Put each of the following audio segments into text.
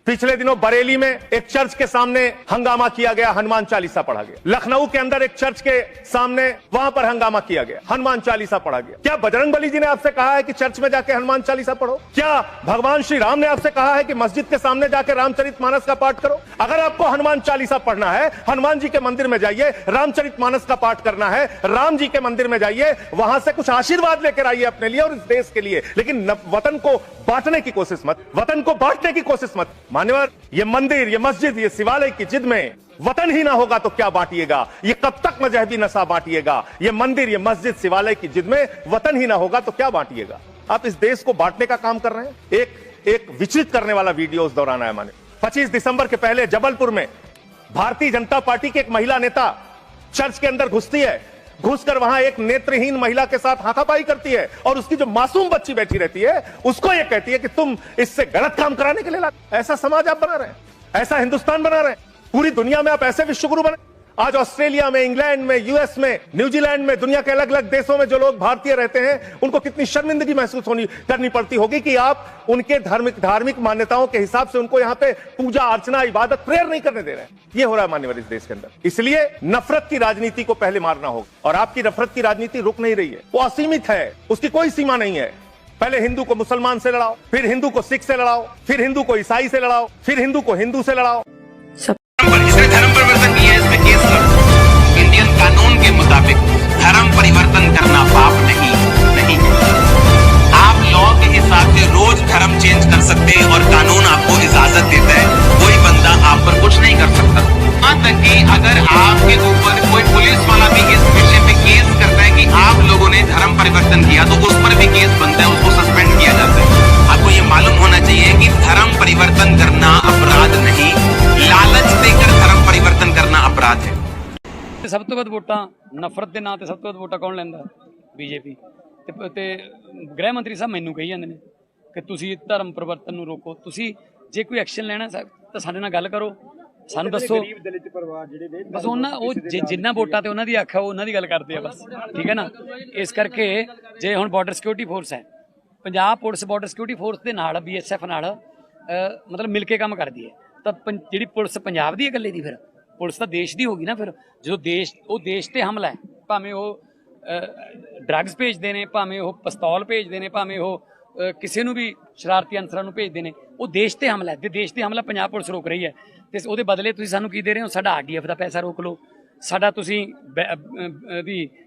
पिछले दिनों बरेली में एक चर्च के सामने हंगामा किया गया, हनुमान चालीसा पढ़ा गया। लखनऊ के अंदर एक चर्च के सामने वहां पर हंगामा किया गया, हनुमान चालीसा पढ़ा गया। क्या बजरंगबली जी ने आपसे कहा है कि चर्च में जाके हनुमान चालीसा पढ़ो? क्या भगवान श्री राम ने आपसे कहा है कि मस्जिद के सामने जाके रामचरितमानस का पाठ करो? अगर आपको हनुमान चालीसा पढ़ना है, हनुमान जी के मंदिर में जाइए, रामचरितमानस का पाठ करना है, राम जी के मंदिर में जाइए, वहां से कुछ आशीर्वाद लेकर आइए अपने लिए और इस देश के लिए। लेकिन वतन को बांटने की कोशिश मत, वतन को बांटने की कोशिश मत। मान्यवर, ये मंदिर, ये मस्जिद, ये शिवालय की जिद में वतन ही ना होगा तो क्या बांटिएगा? ये कब तक मजहबी नशा बांटिएगा? ये मंदिर, ये मस्जिद, शिवालय की जिद में वतन ही ना होगा तो क्या बांटिएगा? आप इस देश को बांटने का काम कर रहे हैं। एक विचलित करने वाला वीडियो उस दौरान आया। माने 25 दिसंबर के पहले जबलपुर में भारतीय जनता पार्टी की एक महिला नेता चर्च के अंदर घुसती है, घुसकर वहां एक नेत्रहीन महिला के साथ हाथापाई करती है और उसकी जो मासूम बच्ची बैठी रहती है उसको ये कहती है कि तुम इससे गलत काम कराने के लिए लाते। ऐसा समाज आप बना रहे हैं, ऐसा हिंदुस्तान बना रहे हैं। पूरी दुनिया में आप ऐसे विश्वगुरु बने। आज ऑस्ट्रेलिया में, इंग्लैंड में, यूएस में, न्यूजीलैंड में, दुनिया के अलग अलग देशों में जो लोग भारतीय रहते हैं उनको कितनी शर्मिंदगी महसूस करनी पड़ती होगी कि आप उनके धार्मिक मान्यताओं के हिसाब से उनको यहां पे पूजा अर्चना, इबादत, प्रेयर नहीं करने दे रहे हैं। ये हो रहा है मान्यवर इस देश के अंदर। इसलिए नफरत की राजनीति को पहले मारना होगा और आपकी नफरत की राजनीति रुक नहीं रही है, वो असीमित है, उसकी कोई सीमा नहीं है। पहले हिंदू को मुसलमान से लड़ाओ, फिर हिंदू को सिख से लड़ाओ, फिर हिंदू को ईसाई से लड़ाओ, फिर हिंदू को हिंदू से लड़ाओ। इसने धर्म परिवर्तन किया है, इसमें केस करो। इंडियन कानून के मुताबिक धर्म परिवर्तन करना पाप नहीं है। आप लॉ के हिसाब से रोज धर्म चेंज कर सकते हैं और कानून आपको इजाजत देता है, कोई बंदा आप पर कुछ नहीं कर सकता। यहाँ तक कि अगर आपके ऊपर कोई पुलिस वाला भी इस विषय पे केस करता है कि आप लोगों ने धर्म परिवर्तन किया तो उस पर भी केस बनता है, उसको सस्पेंड किया जाता है। आपको ये मालूम होना चाहिए कि धर्म परिवर्तन करना अपराध नहीं, लालच देकर धर्म परिवर्तन करना अपराध है। सब तो वध वोटां नफरत के नाम से सब तो वध वोटां कौन लैंदा? बीजेपी ते गृह मंत्री साहब मैनू कही जांदे ने कि तुसीं धर्म परिवर्तन नूं रोको। तुसीं जे कोई एक्शन लेना तो साडे नाल गल करो, सानू दसो। बस उन्हां जिन्ना वोटां ते उन्हां दी आखा उन्हां दी गल करदे आ बस, ठीक है ना। इस करके जे हुण बॉर्डर सिक्योरिटी फोर्स है, Punjab police border security force के नाल BSF नाल मतलब मिल के काम करदी है, तो जिहड़ी पुलिस पंजाब दी है इकल्ले दी, फिर पुलिस तो देश दी होगी ना। फिर जो देश ते हमला है, भावें वो ड्रग्स भेजते हैं, भावें वो पिस्तौल भेजते हैं, भावें वो किसी नूं भी शरारती अंसरां नूं भेजते हैं, वो देश ते हमला है। ते देश ते हमला पंजाब पुलिस रोक रही है, तो उसदे बदले तुसीं सानूं की दे रहे हो? साडा RDF का पैसा रोक लो, साडा तुसीं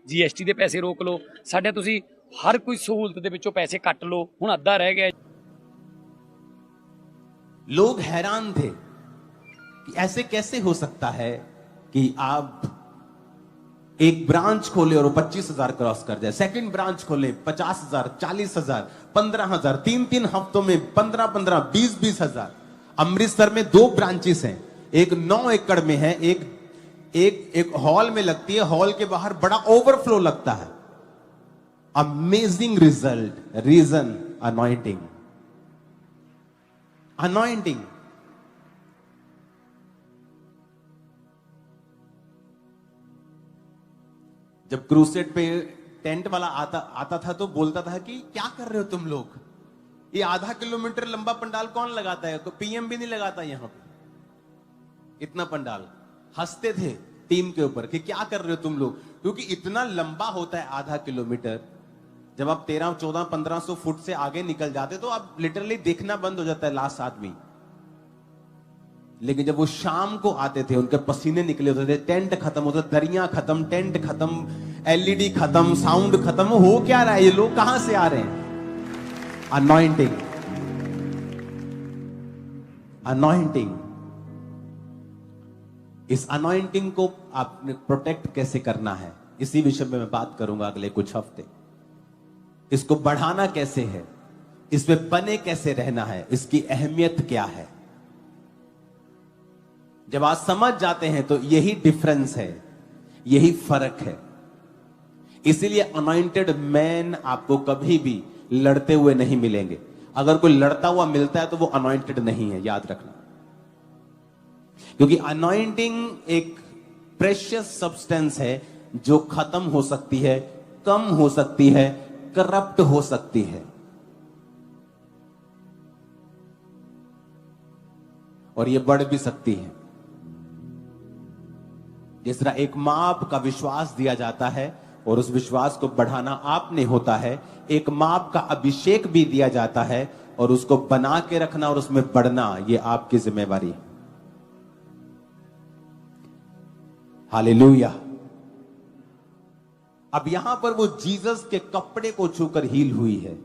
GST के पैसे रोक लो, साडे तुसीं हर कोई सहूलत दे विचों पैसे कट लो। हुण अद्धा रह गया। लोग हैरान थे कि ऐसे कैसे हो सकता है कि आप एक ब्रांच खोले और वो 25,000 क्रॉस कर जाए, सेकंड ब्रांच खोले 50,000, 40,000, 15,000, 3 हफ्तों में 15,15, 20,000। अमृतसर में 2 ब्रांचेस हैं, एक 9 एकड़ में है, एक हॉल में लगती है, हॉल के बाहर बड़ा ओवरफ्लो लगता है। Amazing result. Reason anointing. जब क्रूसेड पे टेंट वाला आता था तो बोलता था कि क्या कर रहे हो तुम लोग, ये आधा किलोमीटर लंबा पंडाल कौन लगाता है? PM भी नहीं लगाता यहां पे इतना पंडाल। हंसते थे टीम के ऊपर कि क्या कर रहे हो तुम लोग, क्योंकि इतना लंबा होता है आधा किलोमीटर। जब आप 13, 14, 1500 फुट से आगे निकल जाते तो आप लिटरली देखना बंद हो जाता है लास्ट आदमी। लेकिन जब वो शाम को आते थे, उनके पसीने निकले होते थे, टेंट खत्म होता, दरियां खत्म, टेंट खत्म, LED खत्म, साउंड खत्म। हो क्या रहा है? ये लोग कहां से आ रहे हैं? अनॉइंटिंग। इस अनॉइंटिंग को आपने प्रोटेक्ट कैसे करना है, इसी विषय में मैं बात करूंगा अगले कुछ हफ्ते। इसको बढ़ाना कैसे है, इसमें बने कैसे रहना है, इसकी अहमियत क्या है। जब आप समझ जाते हैं तो यही डिफरेंस है, यही फर्क है। इसीलिए अनॉइंटेड मैन आपको कभी भी लड़ते हुए नहीं मिलेंगे। अगर कोई लड़ता हुआ मिलता है तो वो अनॉइंटेड नहीं है, याद रखना। क्योंकि अनॉइंटिंग एक प्रेशियस सब्सटेंस है जो खत्म हो सकती है, कम हो सकती है, करप्ट हो सकती है। और ये बढ़ भी सकती है। जिस तरह एक माप का विश्वास दिया जाता है और उस विश्वास को बढ़ाना आपने होता है, एक माप का अभिषेक भी दिया जाता है और उसको बना के रखना और उसमें बढ़ना, ये आपकी जिम्मेवारी है। हालेलुया। अब यहां पर वो जीसस के कपड़े को छूकर हील हुई है,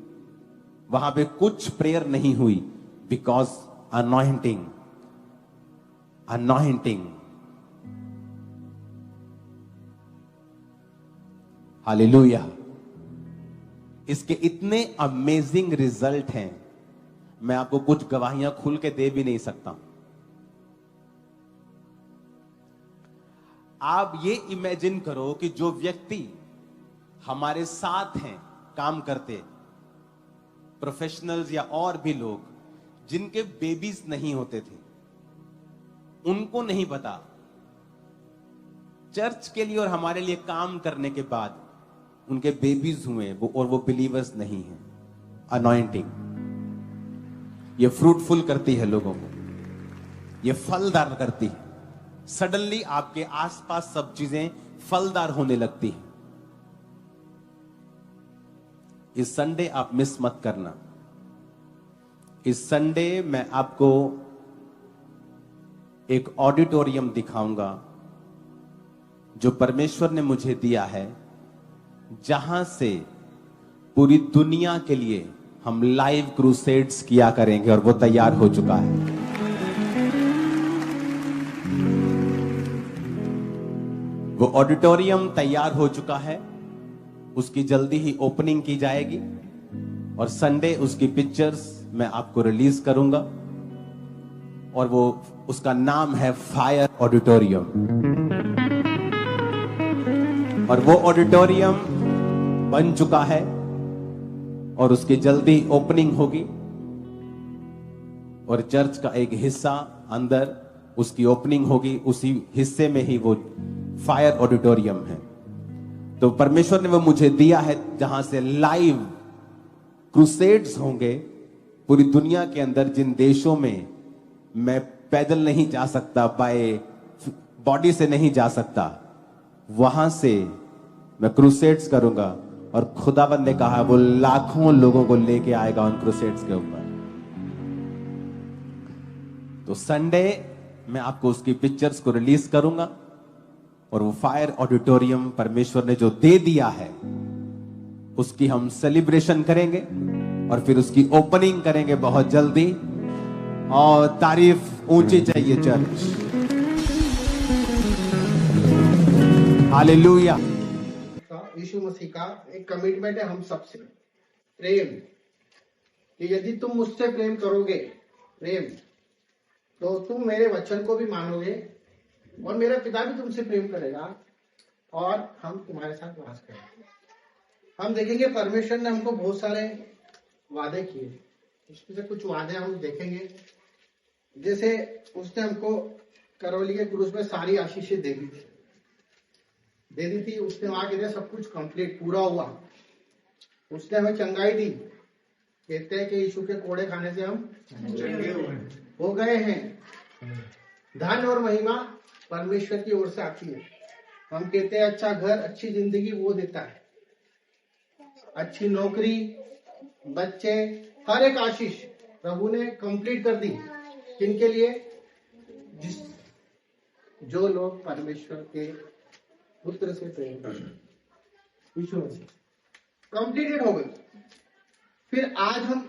वहां पे कुछ प्रेयर नहीं हुई, बिकॉज अनॉइंटिंग, अनॉइंटिंग। हालेलुया। इसके इतने अमेजिंग रिजल्ट हैं, मैं आपको कुछ गवाहियां खुल के दे भी नहीं सकता। आप ये इमेजिन करो कि जो व्यक्ति हमारे साथ हैं, काम करते, प्रोफेशनल्स या और भी लोग जिनके बेबीज नहीं होते थे, उनको नहीं पता, चर्च के लिए और हमारे लिए काम करने के बाद उनके बेबीज हुए वो, और वो बिलीवर्स नहीं हैं। अनॉइंटिंग ये फ्रूटफुल करती है लोगों को, ये फलदार करती है। सडनली आपके आसपास सब चीजें फलदार होने लगती हैं। इस संडे आप मिस मत करना। इस संडे मैं आपको एक ऑडिटोरियम दिखाऊंगा जो परमेश्वर ने मुझे दिया है, जहां से पूरी दुनिया के लिए हम लाइव क्रूसेड्स किया करेंगे, और वो तैयार हो चुका है। वो ऑडिटोरियम तैयार हो चुका है, उसकी जल्दी ही ओपनिंग की जाएगी और संडे उसकी पिक्चर्स मैं आपको रिलीज करूंगा, और वो उसका नाम है फायर ऑडिटोरियम। और वो ऑडिटोरियम बन चुका है और उसकी जल्दी ओपनिंग होगी, और चर्च का एक हिस्सा अंदर उसकी ओपनिंग होगी, उसी हिस्से में ही वो फायर ऑडिटोरियम है। तो परमेश्वर ने वो मुझे दिया है जहां से लाइव क्रूसेड्स होंगे पूरी दुनिया के अंदर। जिन देशों में मैं पैदल नहीं जा सकता, बाय बॉडी से नहीं जा सकता, वहां से मैं क्रूसेड्स करूंगा, और खुदावंद ने कहा वो लाखों लोगों को लेके आएगा उन क्रूसेड्स के ऊपर। तो संडे मैं आपको उसकी पिक्चर्स को रिलीज करूंगा, और वो फायर ऑडिटोरियम परमेश्वर ने जो दे दिया है उसकी हम सेलिब्रेशन करेंगे, और फिर उसकी ओपनिंग करेंगे बहुत जल्दी। और तारीफ ऊंची चाहिए चर्च। हालेलुया। यीशु मसीह का एक कमिटमेंट है हम सबसे, प्रेम, कि यदि तुम मुझसे प्रेम करोगे, प्रेम, तो तुम मेरे वचन को भी मानोगे, और मेरा पिता भी तुमसे प्रेम करेगा, और हम तुम्हारे साथ वास करेंगे। हम देखेंगे परमेश्वर ने हमको बहुत सारे वादे किए, उसमें से कुछ वादे हम देखेंगे। जैसे उसने हमको करौली के क्रूस में सारी आशीषें दे दी थी। उसने वहां कहते सब कुछ कंप्लीट पूरा हुआ। उसने हमें चंगाई दी, कहते हैं कि यीशु के कोड़े खाने से हम हो गए हैं। धन और महिमा परमेश्वर की ओर से आती है। हम कहते हैं अच्छा घर, अच्छी जिंदगी वो देता है, अच्छी नौकरी, बच्चे, हर एक आशीष प्रभु ने कंप्लीट कर दी। किनके लिए? जो लोग परमेश्वर के पुत्र से प्रेम करते, यीशु मसीह, कंप्लीटेड हो गई। फिर आज हम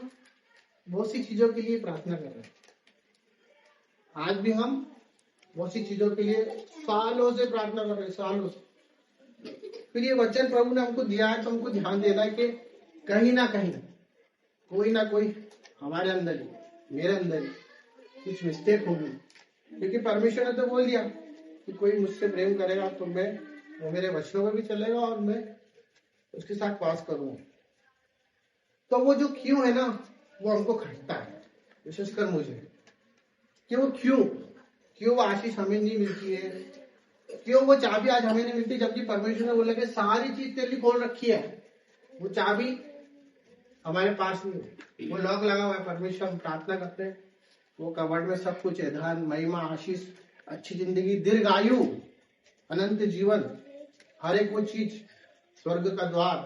बहुत सी चीजों के लिए प्रार्थना कर रहे हैं। आज भी हम बहुत सी चीजों के लिए सालों से प्रार्थना कर रहे हैं, सालों से। फिर ये वचन प्रभु ने हमको दिया है, तो हमको ध्यान देना है कि कहीं ना कोई हमारे अंदर ही, मेरे अंदर ही कुछ मिस्टेक होगी। क्योंकि परमेश्वर ने तो बोल दिया कि कोई मुझसे प्रेम करेगा तो वो मेरे वचनों में भी चलेगा और मैं उसके साथ वास करूंगा। तो वो जो क्यों है ना, वो हमको खटता है, विशेषकर मुझे, कि वो क्यों वो आशीष हमें नहीं मिलती है, क्यों वो चाबी आज हमें नहीं मिलती, जबकि परमेश्वर ने बोला कि सारी चीज तेरे लिए खोल रखी है। वो चाबी हमारे पास नहीं है, वो लॉक लगा हुआ है। परमेश्वर, हम प्रार्थना करते हैं वो कवर्ड में सब कुछ है, धन, महिमा, आशीष, अच्छी जिंदगी, दीर्घायु, अनंत जीवन, हर एक वो चीज, स्वर्ग का द्वार,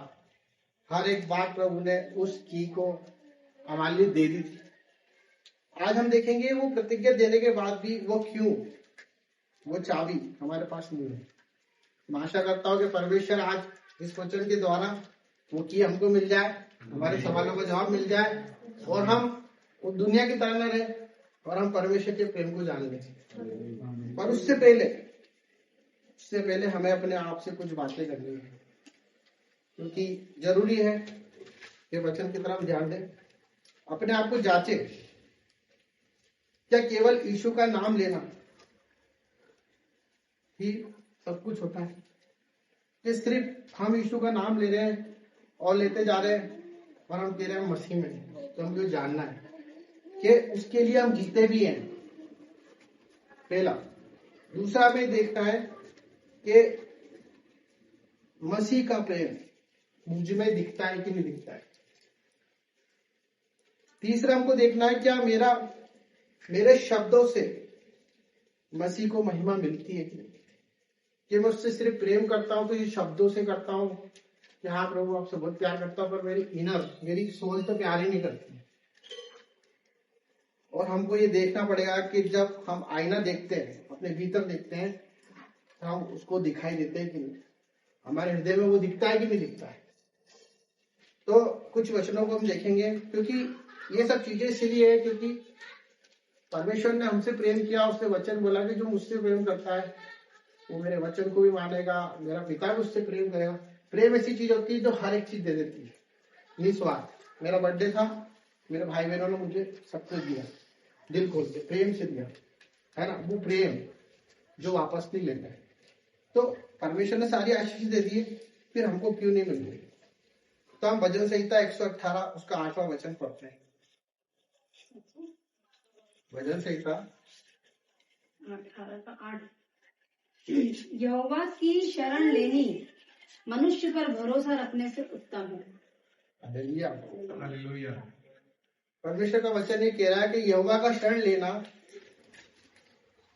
हर एक बात प्रभु ने उस की को हमारे लिए दे दी थी। आज हम देखेंगे वो प्रतिज्ञा देने के बाद भी वो क्यों, वो चाबी हमारे पास नहीं है। मैं आशा करता हूँ कि परमेश्वर आज इस वचन के द्वारा वो की हमको मिल जाए, हमारे सवालों का जवाब मिल जाए, और हम वो दुनिया की तरह न रहे और हम परमेश्वर के प्रेम को जान लें। पर उससे पहले हमें अपने आप से कुछ बातें करनी है, क्योंकि जरूरी है कि वचन की तरफ ध्यान दें, अपने आप को जांचे। क्या केवल यीशु का नाम लेना ही सब कुछ होता है? कि सिर्फ हम यीशु का नाम ले रहे हैं और लेते जा रहे हैं और हम कह रहे हैं मसीह में, तो हमको जानना है कि उसके लिए हम जीते भी हैं, पहला। दूसरा हमें देखना है कि मसीह का प्रेम मुझ में दिखता है कि नहीं दिखता है। तीसरा हमको देखना है क्या मेरे शब्दों से मसीह को महिमा मिलती है कि नहीं। कि मैं उससे सिर्फ प्रेम करता हूं तो ये शब्दों से करता हूं कि हाँ प्रभु आपसे बहुत प्यार करता हूं, पर मेरी सोच तो प्यार ही नहीं करती। और हमको ये देखना पड़ेगा कि जब हम आईना देखते हैं, अपने भीतर देखते हैं, तो हम उसको दिखाई देते हैं कि नहीं, हमारे हृदय में वो दिखता है कि नहीं दिखता है। तो कुछ वचनों को हम देखेंगे, क्योंकि ये सब चीजें इसलिए है क्योंकि परमेश्वर ने हमसे प्रेम किया। उसने वचन बोला कि जो मुझसे प्रेम करता है वो मेरे वचन को भी मानेगा, मेरा पिता भी उससे प्रेम करेगा। प्रेम ऐसी चीज होती है जो हर एक चीज दे देती है, निस्वार्थ। मेरा बर्थडे था, मेरे भाई बहनों ने मुझे सब कुछ दिया, दिल खोल के प्रेम से दिया, है ना। वो प्रेम जो वापस नहीं लेता है। तो परमेश्वर ने सारी आशीष दे दी, फिर हमको क्यों नहीं मिल रही? तो हम भजन संहिता 118 उसका 8वां वचन पढ़ते हैं। भजन संहिता 18 का 8। यहोवा की शरण लेनी मनुष्य पर भरोसा रखने से उत्तम है। हालेलुया। परमेश्वर का वचन ये कह रहा है कि यहोवा का शरण लेना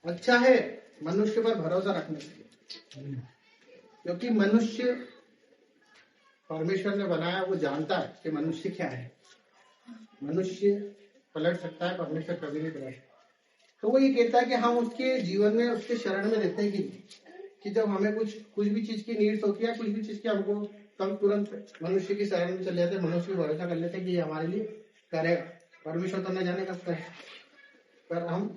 अच्छा है मनुष्य पर भरोसा रखने से, क्योंकि मनुष्य परमेश्वर ने बनाया, वो जानता है कि मनुष्य क्या है। मनुष्य पलट सकता है, परमेश्वर कभी नहीं पलट। तो वो ये कहता है कि हम उसके जीवन में, उसके शरण में रहते हैं कि जब हमें कुछ भी चीज की नीड्स होती है, कुछ भी चीज की हमको, हम तुरंत मनुष्य की शरण में चले जाते हैं, मनुष्य पर भरोसा कर लेते हैं कि ये हमारे लिए करेगा। परमेश्वर तो न जाने कब करे, पर हम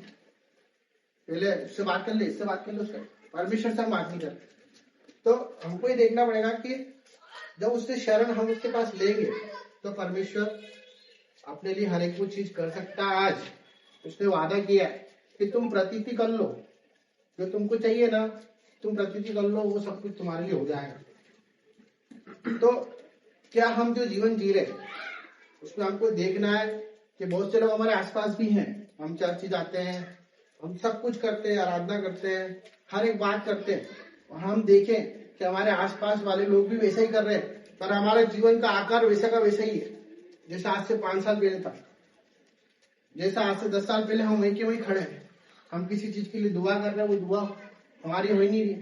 पहले उससे बात कर ले, इससे बात कर ले, उससे परमेश्वर से हम बात नहीं करते। तो हमको ये देखना पड़ेगा कि जब उससे शरण हम उसके पास लेंगे तो परमेश्वर अपने लिए हर एक वो चीज कर सकता है। आज उसने वादा किया है कि तुम प्रतीति कर लो, जो तुमको चाहिए ना, तुम प्रतीति कर लो, वो सब कुछ तुम्हारे लिए हो जाएगा। तो क्या हम जो जीवन जी रहे उसमें हमको देखना है कि बहुत से लोग हमारे आसपास भी हैं, हम चर्च जाते हैं, हम सब कुछ करते हैं, आराधना करते हैं, हर एक बात करते हैं, और हम देखें कि हमारे आसपास वाले लोग भी वैसा ही कर रहे हैं, पर हमारा जीवन का आकार वैसा का वैसा ही है जैसा आज से 5 साल पहले था, जैसा आज से 10 साल पहले हम वहीं के वहीं खड़े हैं। हम किसी चीज के लिए दुआ कर रहे हैं, वो दुआ हमारी हो ही नहीं रही।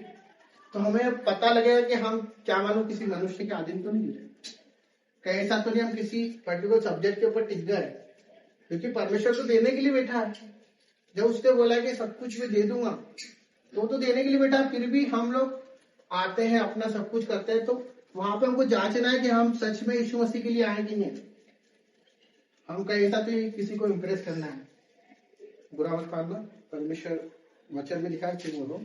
तो हमें पता लगेगा कि हम क्या मानो किसी मनुष्य के अधीन तो नहीं है, कहीं ऐसा तो नहीं हम किसी पर्टिकुलर सब्जेक्ट के ऊपर टिक गए, क्योंकि परमेश्वर तो देने के लिए बैठा है। जब उसने बोला कि सब कुछ मैं दे दूंगा, तो देने के लिए बैठा है। फिर भी हम लोग आते हैं, अपना सब कुछ करते हैं, तो वहां पे हमको जांचना है कि हम सच में यीशु मसीह के लिए आए कि नहीं। हम कहीं ऐसा तो किसी को इम्प्रेस करना है, बुरा मत मानना, परमेश्वर वचन में लिखा है, ठीक बोलो।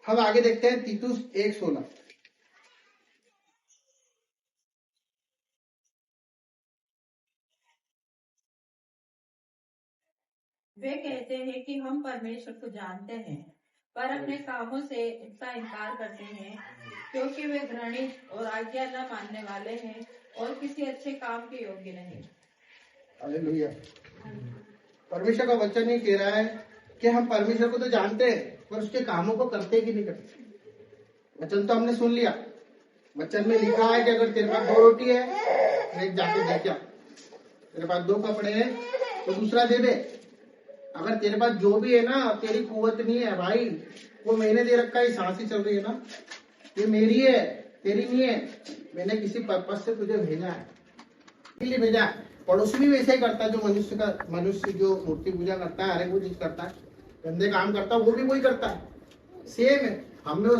हम आगे देखते हैं तीतुस 1:16। वे कहते हैं कि हम परमेश्वर को जानते हैं, पर अपने कामों से उसका इनकार करते हैं, क्योंकि वे घृणित और आज्ञा न मानने वाले हैं और किसी अच्छे काम के योग्य नहीं। हालेलुया। परमेश्वर का वचन ये कह रहा है कि हम परमेश्वर को तो जानते हैं, पर उसके कामों को करते कि नहीं करते। वचन तो हमने सुन लिया, वचन में लिखा है कि अगर तेरे पास 2 रोटी है, एक जाके दे क्या, तेरे पास 2 कपड़े हैं, तो दूसरा दे दे। अगर तेरे पास जो भी है ना, तेरी कुवत नहीं है भाई, वो मैंने दे रखा है, सांस ही चल रही है ना, ये मेरी है, तेरी नहीं है। मैंने किसी पर्पज से तुझे भेजा है, इसलिए भेजा है। पड़ोसी भी वैसे ही करता है, जो मनुष्य जो मूर्ति पूजा करता है, हर एक वो चीज करता है, गंदे काम करता है, वो भी वही करता है, सेम है। हमने